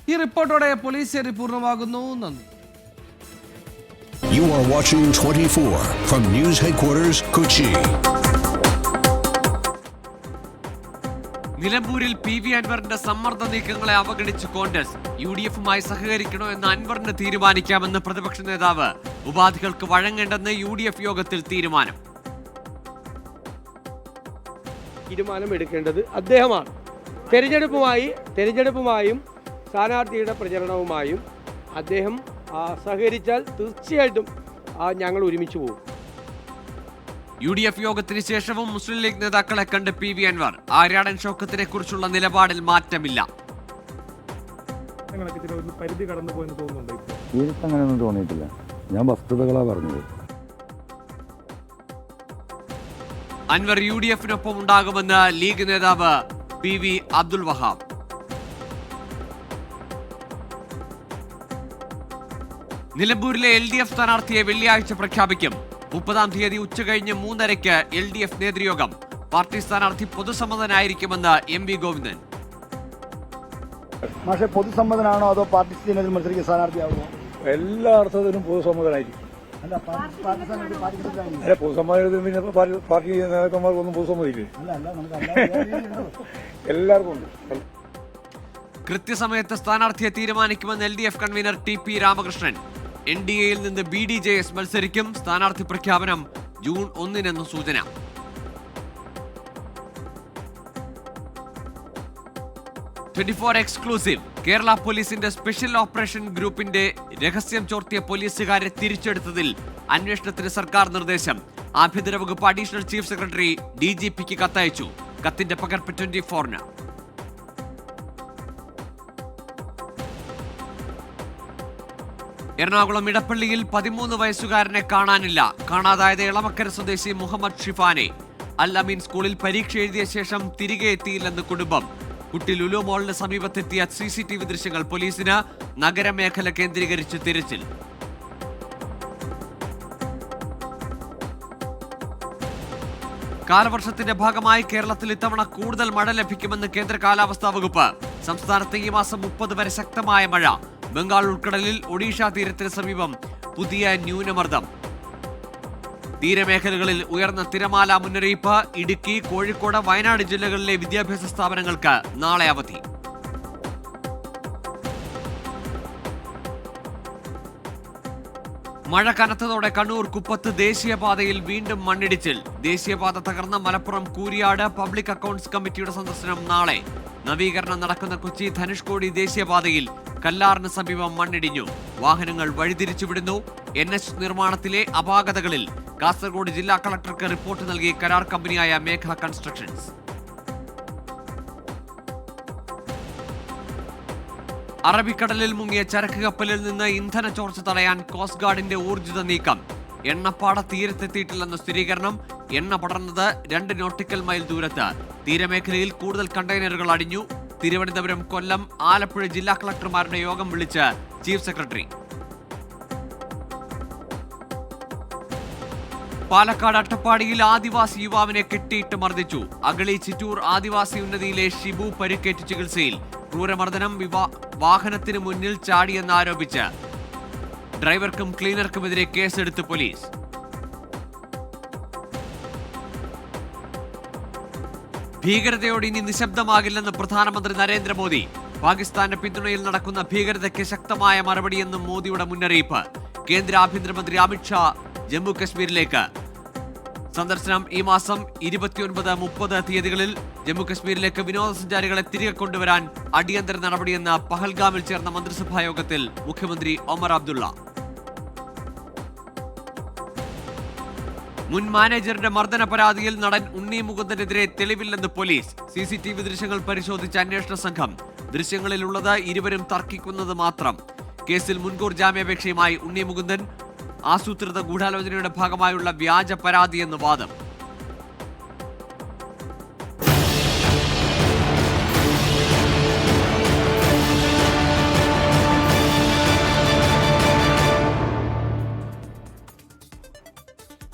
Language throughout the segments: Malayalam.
ഈ റിപ്പോർട്ടോടെ പോലീസ് ചേരി പൂർണ്ണമാകുന്നു. നന്ദി. You are watching 24 from News Headquarters, Kochi. നിലമ്പൂരിൽ PV അൻവറിന്റെ സമ്മർദ്ദ നീക്കങ്ങളെ അവഗണിച്ച് കോൺഗ്രസ്. UDF-മായി സഹകരിക്കണോ എന്ന് അൻവറിന് തീരുമാനിക്കാമെന്ന് പ്രതിപക്ഷ നേതാവ്. ഉപാധികൾക്ക് വഴങ്ങേണ്ടെന്ന് UDF യോഗത്തിൽ തീരുമാനമെടുക്കേണ്ടത് അദ്ദേഹമാണ്. തെരഞ്ഞെടുപ്പുമായും സ്ഥാനാർത്ഥിയുടെ പ്രചരണവുമായും അദ്ദേഹം സഹകരിച്ചാൽ തീർച്ചയായിട്ടും ഞങ്ങൾ ഒരുമിച്ച് പോകും. UDF യോഗത്തിന് ശേഷവും മുസ്ലിം ലീഗ് നേതാക്കളെ കണ്ട് PV അൻവർ. ആര്യാടൻ ഷൗക്കത്തിനെ കുറിച്ചുള്ള നിലപാടിൽ മാറ്റമില്ല. പരിധി കടന്നു പോയെന്ന് തോന്നുന്നുണ്ടോ? എനിക്കങ്ങനെയൊന്നും തോന്നിയിട്ടില്ല. ഞാൻ വസ്തുതകളാണ് പറഞ്ഞത്. അൻവർ UDF-നൊപ്പം ഉണ്ടാകുമെന്ന് ലീഗ് നേതാവ് PV അബ്ദുൽ വഹാബ്. നിലമ്പൂരിലെ LDF സ്ഥാനാർത്ഥിയെ വെള്ളിയാഴ്ച പ്രഖ്യാപിക്കും. 30-ാം തീയതി ഉച്ചകഴിഞ്ഞ് 3:30-ക്ക് LDF നേതൃയോഗം. പാർട്ടി സ്ഥാനാർത്ഥി പൊതുസമ്മതനായിരിക്കുമെന്ന് MV ഗോവിന്ദൻ. പക്ഷേ പൊതുസമ്മതനാണോ അതോ പാർട്ടി സ്ഥാനാർത്ഥി മത്സരിക്കുന്ന സ്ഥാനാർത്ഥിയാവുമോ? എല്ലാ അർത്ഥത്തിലും പൊതുസമ്മതനായിരിക്കും. പൊതുസമ്മതം പിന്നെ പാർട്ടി നേതാക്കന്മാർക്കൊന്നും പൊതുസമ്മതിക്കില്ലേ? എല്ലാവർക്കും ഉണ്ട്. കൃത്യസമയത്ത് സ്ഥാനാർത്ഥിയെ തീരുമാനിക്കുമെന്ന് LDF കൺവീനർ TP രാമകൃഷ്ണൻ. NDA-യിൽ നിന്ന് BDJS മത്സരിക്കും. സ്ഥാനാർത്ഥി പ്രഖ്യാപനം ജൂൺ 1-നെന്ന് സൂചന. എക്സ്ക്ലൂസീവ്. കേരള പോലീസിന്റെ സ്പെഷ്യൽ ഓപ്പറേഷൻ ഗ്രൂപ്പിന്റെ രഹസ്യം ചോർത്തിയ പോലീസുകാരെ തിരിച്ചെടുത്തതിൽ അന്വേഷണത്തിന് സർക്കാർ നിർദ്ദേശം. ആഭ്യന്തര വകുപ്പ് അഡീഷണൽ ചീഫ് സെക്രട്ടറി DGP-ക്ക് കത്തയച്ചു. കത്തിന്റെ പകർപ്പ് 24-ന്. എറണാകുളം ഇടപ്പള്ളിയിൽ 13 വയസ്സുകാരനെ കാണാനില്ല. കാണാതായത് എളമക്കര സ്വദേശി മുഹമ്മദ് ഷിഫാനെ. അൽ അമീൻ സ്കൂളിൽ പരീക്ഷ എഴുതിയ ശേഷം തിരികെ എത്തിയില്ലെന്ന് കുടുംബം. കുട്ടി ലുലു മോളിന് സമീപത്തെത്തിയ CCTV ദൃശ്യങ്ങൾ പോലീസിന്. നഗരമേഖല കേന്ദ്രീകരിച്ച് തിരച്ചിൽ. കാലവർഷത്തിന്റെ ഭാഗമായി കേരളത്തിൽ ഇത്തവണ കൂടുതൽ മഴ ലഭിക്കുമെന്ന് കേന്ദ്ര കാലാവസ്ഥാ വകുപ്പ്. സംസ്ഥാനത്ത് ഈ മാസം 30 വരെ ശക്തമായ മഴ. ബംഗാൾ ഉൾക്കടലിൽ ഒഡീഷ തീരത്തിന് സമീപം പുതിയ ന്യൂനമർദ്ദം. തീരമേഖലകളിൽ ഉയർന്ന തിരമാല മുന്നറിയിപ്പ്. ഇടുക്കി, കോഴിക്കോട്, വയനാട് ജില്ലകളിലെ വിദ്യാഭ്യാസ സ്ഥാപനങ്ങൾക്ക് നാളെ അവധി. മഴ കനത്തതോടെ കണ്ണൂർ കുപ്പത്ത് ദേശീയപാതയിൽ വീണ്ടും മണ്ണിടിച്ചിൽ. ദേശീയപാത തകർന്ന മലപ്പുറം കൂരിയാട് പബ്ലിക് അക്കൗണ്ട്സ് കമ്മിറ്റിയുടെ സന്ദർശനം നാളെ. നവീകരണം നടക്കുന്ന കൊച്ചി ധനുഷ്കോടി ദേശീയപാതയിൽ കല്ലാറിന് സമീപം മണ്ണിടിഞ്ഞു. വാഹനങ്ങൾ വഴിതിരിച്ചുവിടുന്നു. NH നിർമ്മാണത്തിലെ അപാകതകളിൽ കാസർഗോഡ് ജില്ലാ കളക്ടർക്ക് റിപ്പോർട്ട് നൽകി കരാർ കമ്പനിയായ മേഘ കൺസ്ട്രക്ഷൻസ്. അറബിക്കടലിൽ മുങ്ങിയ ചരക്ക് കപ്പലിൽ നിന്ന് ഇന്ധന ചോർച്ച തടയാൻ കോസ്റ്റ് ഗാർഡിന്റെ ഊർജിത നീക്കം. എണ്ണപ്പാട തീരത്തെത്തിയിട്ടില്ലെന്ന സ്ഥിരീകരണം. എണ്ണ പടർന്നത് 2 നോട്ടിക്കൽ മൈൽ ദൂരത്ത്. തീരമേഖലയിൽ കൂടുതൽ കണ്ടെയ്നറുകൾ അടിഞ്ഞു. തിരുവനന്തപുരം, കൊല്ലം, ആലപ്പുഴ ജില്ലാ കളക്ടർമാരുടെ യോഗം വിളിച്ച് ചീഫ് സെക്രട്ടറി. പാലക്കാട് അട്ടപ്പാടിയിൽ ആദിവാസി യുവാവിനെ കെട്ടിയിട്ട് മർദ്ദിച്ചു. അഗളി ചിറ്റൂർ ആദിവാസി ഉന്നതിയിലെ ഷിബു പരിക്കേറ്റ് ചികിത്സയിൽ. ക്രൂരമർദ്ദനം. വാഹനത്തിന് മുന്നിൽ ചാടിയെന്നാരോപിച്ച് ഡ്രൈവർക്കും ക്ലീനർക്കുമെതിരെ കേസെടുത്ത് പോലീസ്. ഭീകരതയോട് ഇനി നിശബ്ദമാകില്ലെന്ന് പ്രധാനമന്ത്രി നരേന്ദ്രമോദി. പാകിസ്ഥാന്റെ പിന്തുണയിൽ നടക്കുന്ന ഭീകരതയ്ക്ക് ശക്തമായ മറുപടിയെന്നും മോദിയുടെ മുന്നറിയിപ്പ്. കേന്ദ്ര ആഭ്യന്തരമന്ത്രി അമിത്ഷാ ജമ്മു കശ്മീരിലേക്ക്. സന്ദർശനം ഈ മാസം 29-30 തീയതികളിൽ. ജമ്മു കശ്മീരിലേക്ക് വിനോദസഞ്ചാരികളെ തിരികെ കൊണ്ടുവരാൻ അടിയന്തര നടപടിയെന്ന് പഹൽഗാമിൽ ചേർന്ന മന്ത്രിസഭാ യോഗത്തിൽ മുഖ്യമന്ത്രി ഒമർ അബ്ദുള്ള. മുൻ മാനേജറുടെ മർദ്ദന പരാതിയിൽ നടൻ ഉണ്ണി മുകുന്ദനെതിരെ തെളിവില്ലെന്ന് പോലീസ്. CCTV ദൃശ്യങ്ങൾ പരിശോധിച്ച അന്വേഷണ സംഘം. ദൃശ്യങ്ങളിലുള്ളത് ഇരുവരും തർക്കിക്കുന്നത് മാത്രം. കേസിൽ മുൻകൂർ ജാമ്യാപേക്ഷയുമായി ഉണ്ണി മുകുന്ദൻ. ആസൂത്രിത ഗൂഢാലോചനയുടെ ഭാഗമായുള്ള വ്യാജ പരാതിയെന്ന് വാദം.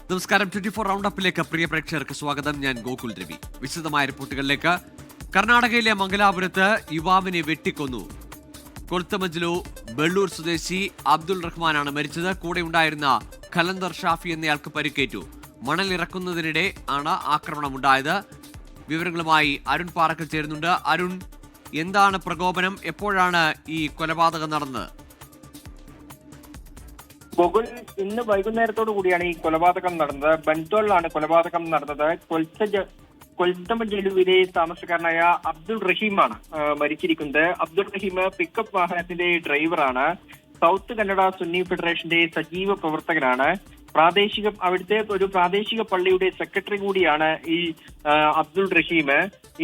നമസ്കാരം. 24 റൗണ്ട് അപ്പിലേക്ക് പ്രിയ പ്രേക്ഷകർക്ക് സ്വാഗതം. ഞാൻ ഗോകുൽ രവി. വിശദമായ റിപ്പോർട്ടുകളിലേക്ക്. കർണാടകയിലെ മംഗലാപുരത്ത് യുവാവിനെ വെട്ടിക്കൊന്നു. കൊൽത്തമജ്ലു ബെള്ളൂർ സ്വദേശി അബ്ദുൾ റഹ്മാനാണ് മരിച്ചത്. കൂടെ ഉണ്ടായിരുന്ന ഖലന്ദർ ഷാഫി എന്നയാൾക്ക് പരിക്കേറ്റു. മണൽ ഇറക്കുന്നതിനിടെ ആണ് ആക്രമണമുണ്ടായത്. വിവരങ്ങളുമായി അരുൺ പാറക്കൽ ചേരുന്നുണ്ട്. അരുൺ, എന്താണ് പ്രകോപനം? എപ്പോഴാണ് ഈ കൊലപാതകം നടന്നത്? ഗോകുൽ, ഇന്ന് വൈകുന്നേരത്തോടു കൂടിയാണ് ഈ കൊലപാതകം നടന്നത്. ബൻതോളിലാണ് കൊലപാതകം നടന്നത്. കൊൽത്തമജ്ലുവിലെ താമസക്കാരനായ അബ്ദുൾ റഹീമാണ് മരിച്ചിരിക്കുന്നത്. അബ്ദുൾ റഹീം പിക്കപ്പ് വാഹനത്തിന്റെ ഡ്രൈവറാണ്. സൗത്ത് കന്നഡ സുന്നി ഫെഡറേഷന്റെ സജീവ പ്രവർത്തകനാണ്. അവിടുത്തെ ഒരു പ്രാദേശിക പള്ളിയുടെ സെക്രട്ടറി കൂടിയാണ് ഈ അബ്ദുൾ റഹീം.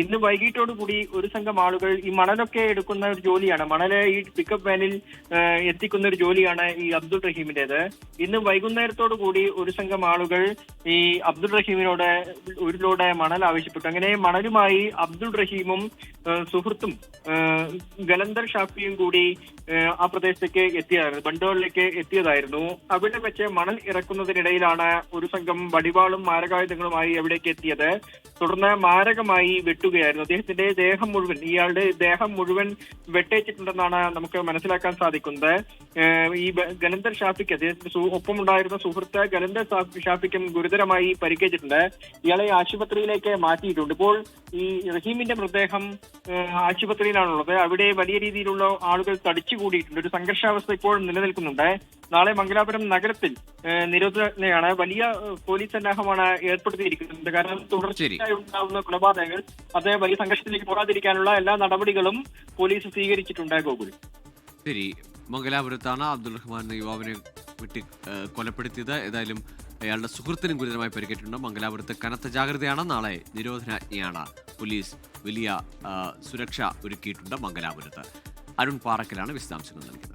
ഇന്ന് വൈകിട്ടോടുകൂടി ഒരു സംഘം ആളുകൾ ഈ മണലൊക്കെ എടുക്കുന്ന ഒരു ജോലിയാണ്, മണല് ഈ പിക്കപ്പ് വാനിൽ എത്തിക്കുന്ന ഒരു ജോലിയാണ് ഈ അബ്ദുൾ റഹീമിന്റേത്. ഇന്ന് വൈകുന്നേരത്തോടു കൂടി ഒരു സംഘം ആളുകൾ ഈ അബ്ദുൾ റഹീമിനോട് ഒരു ലോഡ് മണൽ ആവശ്യപ്പെട്ടു. അങ്ങനെ മണലുമായി അബ്ദുൾ റഹീമും സുഹൃത്തും ഖലന്ദർ ഷാഫിയും കൂടി ആ പ്രദേശത്തേക്ക് എത്തിയതായിരുന്നു, ബണ്ടോളിലേക്ക് എത്തിയതായിരുന്നു. അവിടെ വെച്ച് മണൽ ഇറക്കുന്നതിനിടയിലാണ് ഒരു സംഘം വടിവാളും മാരകായുധങ്ങളുമായി അവിടേക്ക് എത്തിയത്. തുടർന്ന് മാരകമായി വെട്ടുകയായിരുന്നു. ഇയാളുടെ ദേഹം മുഴുവൻ വെട്ടേറ്റിട്ടുണ്ടെന്നാണ് നമുക്ക് മനസ്സിലാക്കാൻ സാധിക്കുന്നത്. ഈ ഖലന്ദർ ഷാഫിക്ക്, അദ്ദേഹത്തിന്റെ ഒപ്പമുണ്ടായിരുന്ന സുഹൃത്ത് ഖലന്ദർ ഷാഫിക്കും ഗുരുതരമായി പരിക്കേറ്റിട്ടുണ്ട്. ഇയാളെ ആശുപത്രിയിലേക്ക് മാറ്റിയിട്ടുണ്ട്. ഇപ്പോൾ ഈ റഹീമിന്റെ മൃതദേഹം ആശുപത്രിയിലാണുള്ളത്. അവിടെ വലിയ രീതിയിലുള്ള ആളുകൾ തടിച്ചുകൂടിയിട്ടുണ്ട്. ഒരു സംഘർഷാവസ്ഥ ഇപ്പോൾ നിലനിൽക്കുന്നുണ്ട്. നാളെ മംഗലാപുരം നഗരത്തിൽ നിരോധനയാണ്. വലിയ പോലീസ് സന്നാഹമാണ് ഏർപ്പെടുത്തിയിരിക്കുന്നത്. കാരണം തുടർച്ചയായി ഉണ്ടാകുന്ന കൊലപാതകങ്ങൾ അത് വലിയ സംഘർഷത്തിലേക്ക് പോകാതിരിക്കാനുള്ള എല്ലാ നടപടികളും പോലീസ് സ്വീകരിച്ചിട്ടുണ്ട്. ഗോകുൽ, ശരി, മംഗലാപുരത്താണ് അബ്ദുൾ റഹ്മാൻ എന്ന യുവാവിനെ കൊലപ്പെടുത്തിയത്. ഏതായാലും അയാളുടെ സുഹൃത്തിനും ഗുരുതരമായി പരിക്കേറ്റിട്ടുണ്ട്. മംഗലാപുരത്ത് കനത്ത ജാഗ്രതയാണ്. നാളെ നിരോധനാജ്ഞയാണ്. പോലീസ് വലിയ സുരക്ഷ ഒരുക്കിയിട്ടുണ്ട് മംഗലാപുരത്ത്. അരുൺ പാറക്കലാണ് വിശദാംശങ്ങൾ നൽകിയത്.